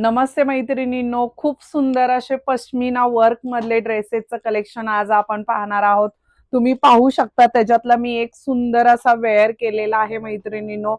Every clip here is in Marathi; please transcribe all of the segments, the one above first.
नमस्ते मैत्रिणींनो, खूप सुंदर असे पश्मिना वर्क मधले ड्रेसेसचं कलेक्शन आज आपण पाहणार आहोत। तुम्ही पाहू शकता त्याच्यातला मी एक सुंदर असा वेअर केलेला आहे मैत्रिणींनो।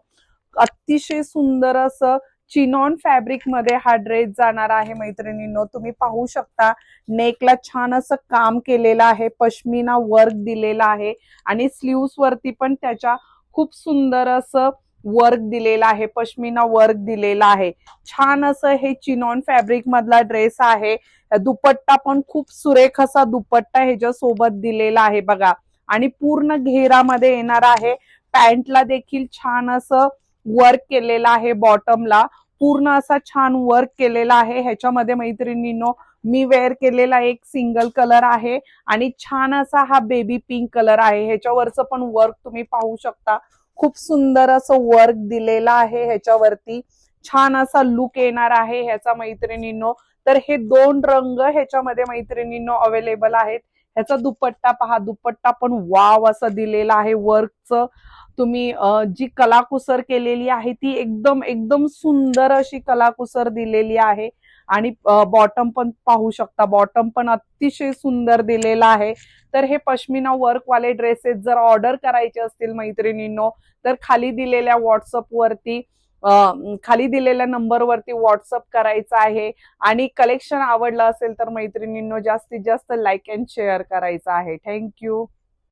अतिशय सुंदर असं चिनॉन फॅब्रिक मध्ये हा ड्रेस जाणार आहे मैत्रिणींनो। तुम्ही पाहू शकता नेकला छान असं काम केलेलं आहे, पश्मिना वर्क दिलेला आहे आणि स्लीव्स वरती पण त्याच्या खूप सुंदर असं वर्क दिलेला आहे, पश्मिना वर्क दिलेला आहे। छान असं हे चिनॉन फॅब्रिक मधला ड्रेस आहे। दुपट्टा पण खूप सुरेख असा दुपट्टा ह्याच्या सोबत दिलेला आहे बघा, आणि पूर्ण घेरामध्ये येणार आहे। पॅन्टला देखील छान असं वर्क केलेलं आहे, बॉटमला पूर्ण असा छान वर्क केलेला आहे। ह्याच्यामध्ये मैत्रिणींनो मी वेअर केलेला एक सिंगल कलर आहे आणि छान असा हा बेबी पिंक कलर आहे। ह्याच्यावरचं पण वर्क तुम्ही पाहू शकता, खूप सुंदर असं वर्क दिलेलं आहे। ह्याच्यावरती छान असा लुक येणार आहे ह्याचा मैत्रिणींनो। तर हे दोन रंग ह्याच्यामध्ये मैत्रिणींनो अवेलेबल आहेत। ह्याचा दुपट्टा पहा, दुपट्टा पण वाव असा दिलेला आहे वर्कचं। तुम्ही जी कलाकुसर केलेली आहे ती एकदम एकदम सुंदर अशी कलाकुसर दिलेली आहे। आणि बॉटम पण पाहू शकता, बॉटम पण अतिशय सुंदर दिलेला आहे। तर हे पश्मिना वर्क वाले ड्रेसेस जर ऑर्डर करायचे असतील मैत्रिणींनो, तर खाली दिलेल्या नंबरवरती व्हॉट्सअप करायचं आहे। आणि कलेक्शन आवडलं असेल तर मैत्रिणींनो जास्तीत जास्त लाईक अँड शेअर करायचं आहे। थँक्यू।